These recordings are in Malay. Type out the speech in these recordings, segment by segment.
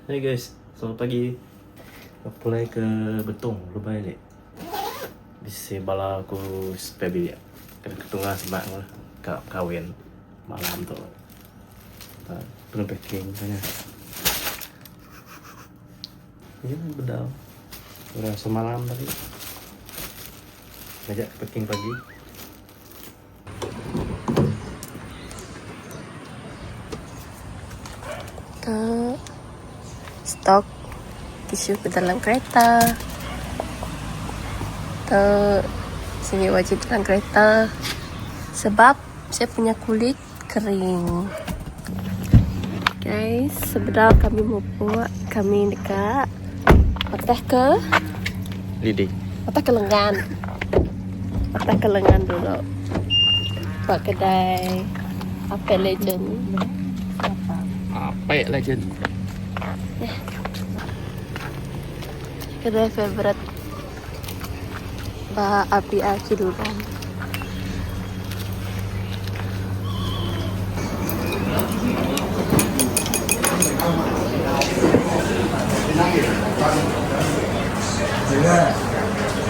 Hai guys, selamat pagi. Apply ke Betong, lupa ni. Bisa bala aku sepebi ya. Kena ketungah sebab lah. Kawin malam tu. Penuh packing tanya. Ini bedal. Udah semalam tadi. Ngajak packing pagi. Stok tisu ke dalam kereta. Sini wajib dalam kereta sebab saya punya kulit kering. Guys, sebentar kami mau buat, kami dekat patah ke Lidi. patah ke lengan. Patah ke lengan dulu. Buat kedai apa legend. Apa ya legend? Kedai favorite Mbak Api Aki dulu.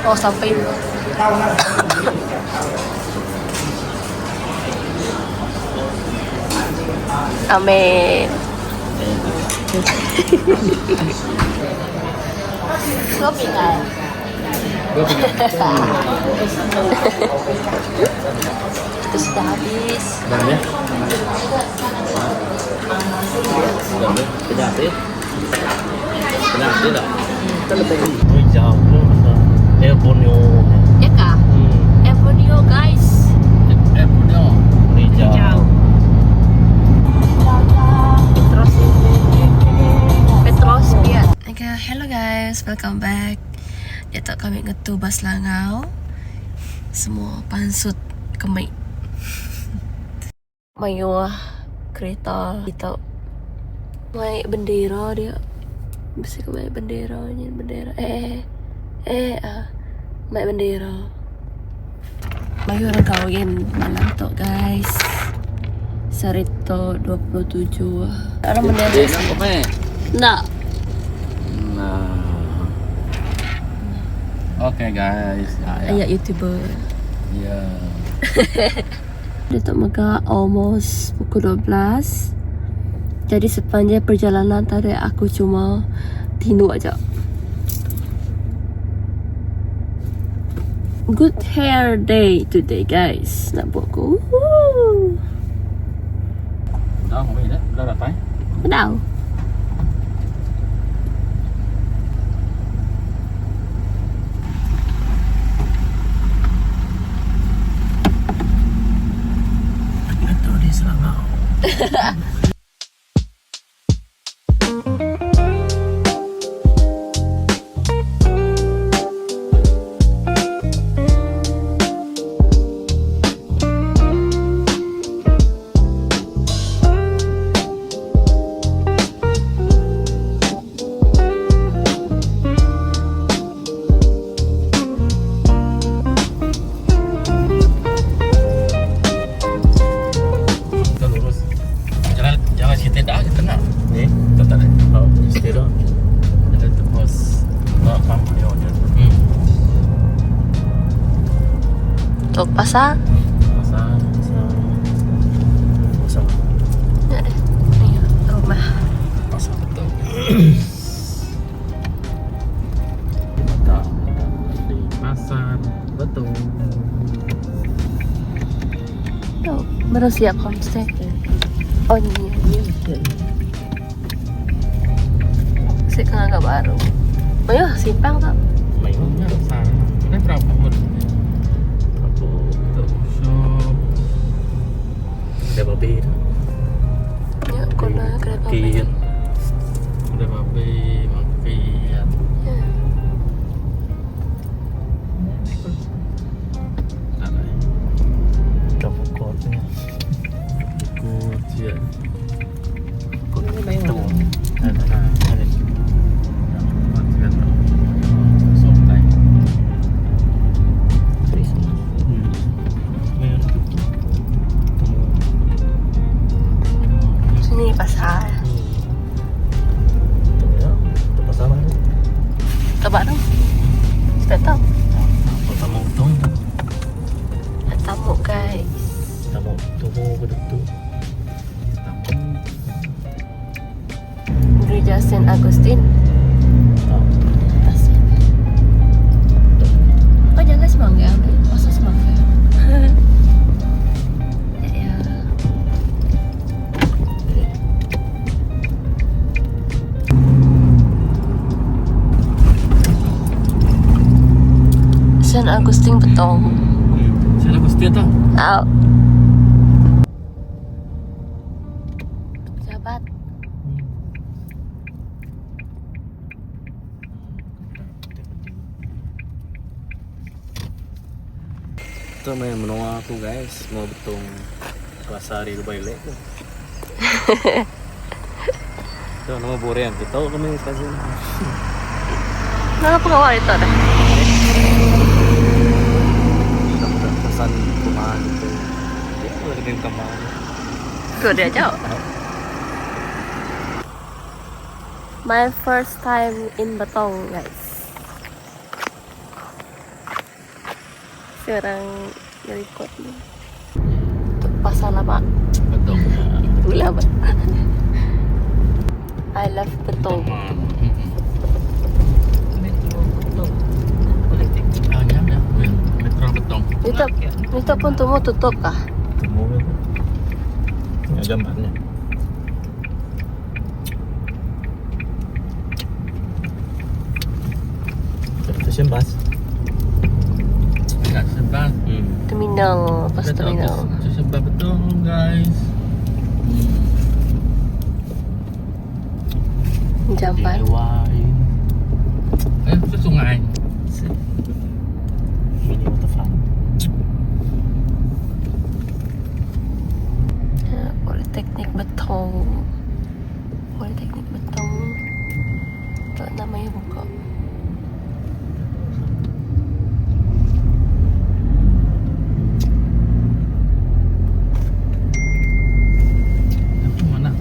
Oh, sampai dulu. Amin. Gue pindah. Itu sudah habis. Sudah ya? Sudah sih. Sudah sih dah. Kita lebih jauh loh masa Airborneo. Ya kak? Evodio guys. Airborneo. Jauh. Petros biar. Okay, hello guys, welcome back. Dia tak kami ngetu bas Langau. Semua pansut kemai. Mayuah kereta kita. Mai bendera dia. Mesti kemai benderanya, bendera. Mai bendera. Mayu orang kawin malam tu guys. Sarito 27. Orang bendera. Nak. Nah. Oke guys. Ayat YouTuber. Ya. Dia tak mega almost pukul 12. Jadi sepanjang perjalanan tadi aku cuma tidur aja. Good hair day today guys. Nak buat aku. Dah mau ini dah. Dah datang. Dah. Itu di Selangau. Untuk pasar. Pasang. Ya deh. Ini rumah. Pasang betul. Di pasar betul. Tuh, baru siap homestay. Oh ini. Saya kan agak baru. Oh ya, simpang tak? Mainnya sana. Ini berapa pun? Berapa shop? Ada babi. Ya, kena kereta Kian. Ada babi, mafian. Ya. Ada pokoknya. Pokoknya. Pokoknya itu. Ada. Sini pasar. Pak dong. Sudah tahu. Pertama utang. Tamu guys. Tamu tuh betul. Gereja Saint Augustine. Atas. Oh jangan semangga, masa semangga. Ya. Saint Augustine Betong. Saya Agustin tau. Tahu. Sahabat. Itu main menolak aku guys, mau betung kelas hari Dubai Lake tuh. Itu nama Borean, kita tahu kami kasih. Kenapa kawal itu deh? Kita pesan rumahan itu. Dia udah dengan kamar. Tuh dia jauh. My first time in Betong guys. Sekarang nge-record nih. Untuk pasar lama. Betung. Itulah I love Betong. Metro Betong. Politik. Hanya ya, Metro Betung. Itu pun tuh tutup kah? Temu itu. Ini gambarnya. Stasiun bus. Dekat sebelah. Terminal, pas terminal. Sebelah betul guys. Jamban. Itu sungai. Mini waterfront. Politeknik Betong. Politeknik Betong. Tak namanya buka. Itu mana?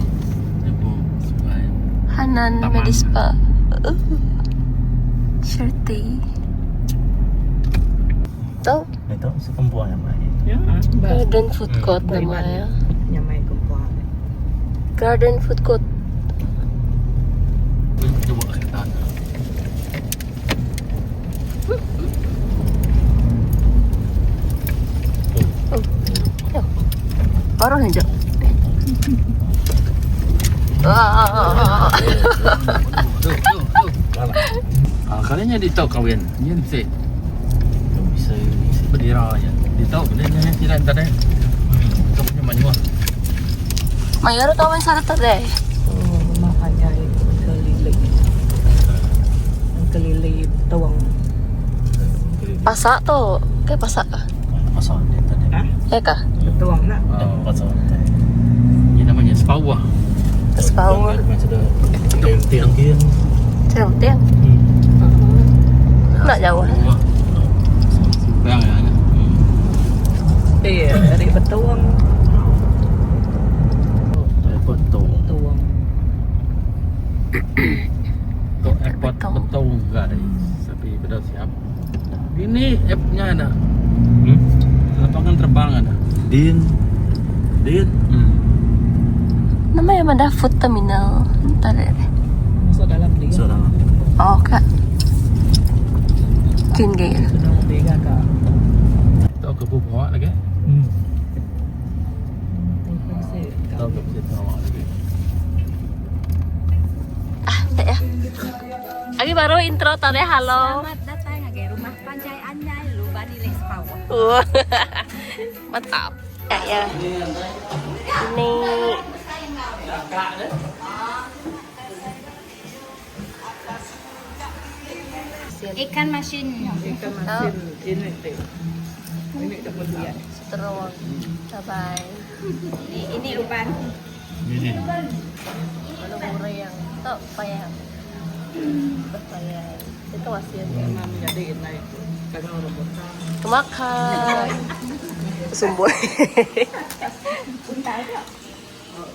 Itu sungai. Hanan Taman. Medispa. Shirty. Tahu? Itu sekumpulan yang main. Ya, Garden Food Court namanya. Nyamai kumpulan. Garden Food Court. Coba kereta. Baru aja. Wah. Tuh. Kalinya di tau kawin. Ini bisa. Bisa berdiri aja. Di tau kalinya tidak tadi. Kamu punya manual. Mayor kawan sana deh. Oh, makanya itu keliling Betong. Pasak tuh, kayak pasak kah? Pasal dia tadi. Hah? Ya kah? Betong nak. Pasal. Ini namanya Spawa. Sepaul. Sudah tiang kian. Tiang. Nak jauh. Simpang ya. Iya, dari Betong. Airport Betung. Betong. Untuk airport Betung guys. Tapi sudah siap. Ini app-nya ada. Lapangan terbang ada. Din. Namanya mana food terminal. Entar deh. Masuk dalam dia. Sudah. Oh kak. Kin gaya. Sudah bega kak. Tahu ke bawa lagi? Tahu ke bawa lagi. Tak ya. Lagi baru intro tadi halo. Selamat datang ke rumah Panjai Anjay Lubani Les Power. Mantap. Ya. Ini Ikan masin. Ikan masin ini teh. Ini dapat lihat. terowong. Bye. Ini Luban. Ini. mana murah yang tak payah. Berpayah. Itu hasil. Memang jadi naik karena robotan. Makan. Sumber.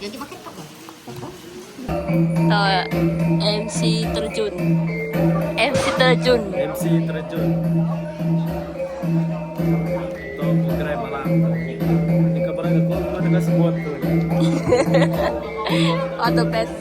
Jadi pakai tok. Tahu ya? MC terjun. MC terjun terjun. MC terjun untuk program malam. Ini kabarnya aku ada kasih buat tuh. All the best.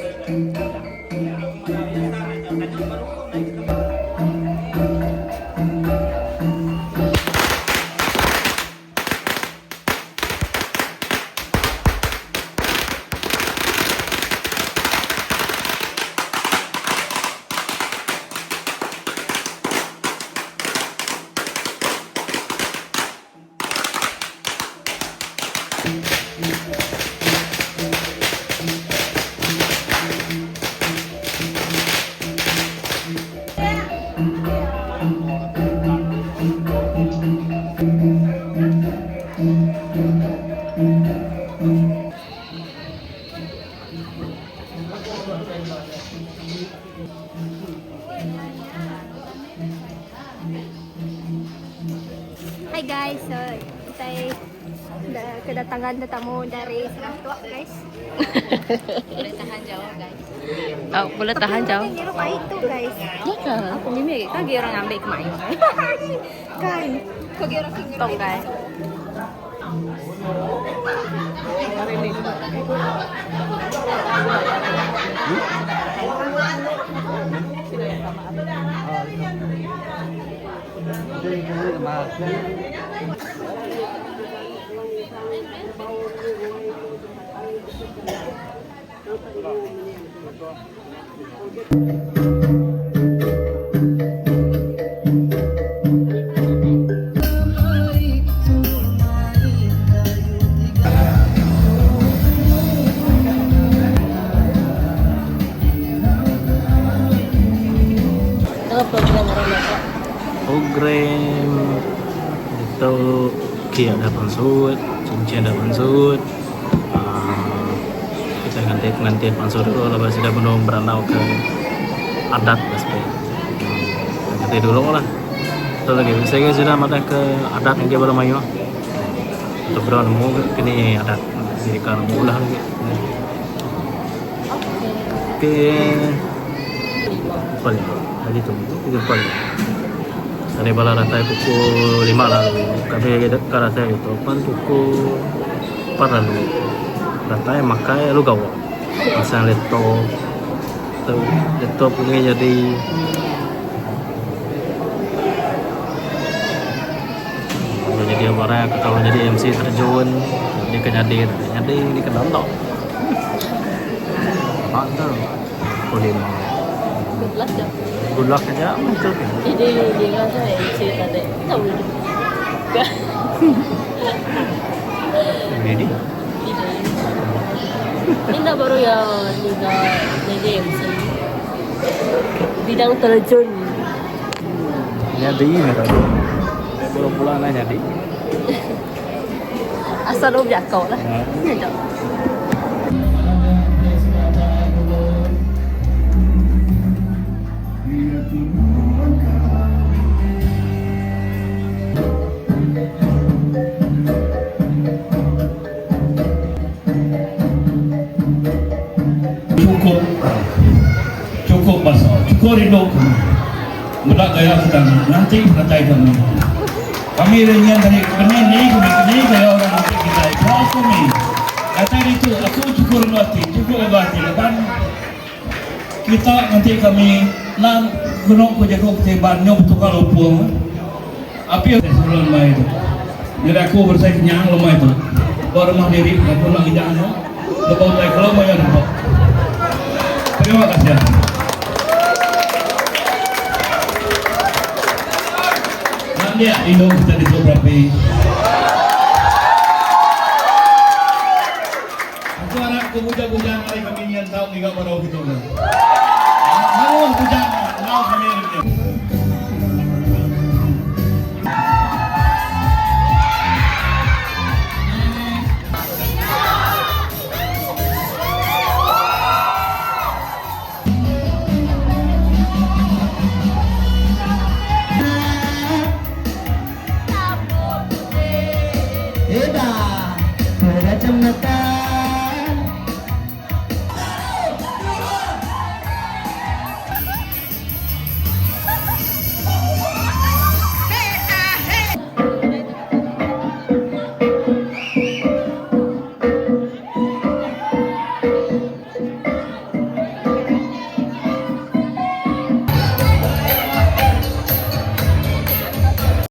Hai guys, so kita kedatangan tetamu dari Serah Tua guys. Boleh tahan jauh guys. Oh, boleh tahan jauh. Di rumah itu guys. Ya kan? Aku mimpi kau orang ngambil kemarin. Kan, kau orang tinggal. Tong guys. Program itu Kia ada pansut, cincin ada pansut. Kita ganti pengantin pansut dulu, lepas sudah belum beranau ke adat seperti ganti dulu lah. Itu lagi saya sudah mata ke adat yang dia baru mayu. Untuk beranau kini adat jadi kan mula lagi. Oke, paling lagi tu itu paling. Dari bala ratai pukul 5 lalu. Kami kalau saya itu pan pukul 4 lalu. Ratai makai lu gawa. Pasang laptop. Tuh laptop ini jadi kalau jadi orang kalau jadi MC terjun dia kenyadir ini ke nonton. Apa tu? Boleh. 12 jam. Good luck saja muncul. Jadi dia rasa MC tadi. Tahu ni. Ini Ini baru yang Nina jadi MC. Bidang terjun. jadi ini kan. Baru pulang lah jadi. Asal lu berjakau lah. Ya, Cok. cukup masa, cukup rindu mudah gaya sedang nanti katai kami dengan dari kini gaya orang nanti kita ikhlas kami katai itu aku cukup rindu hati cukup hati kan kita nanti kami nan gunung kujago keteban nyok tukar lumpur api sebelum main itu jadi aku bersaing nyang lemah itu baru mah diri aku lagi jangan lepas dari kalau mau yang terima kasih. Nanti Indo kita disobrapi. Aku anak kemuja-muja hari kami yang tahu tiga pada waktu itu.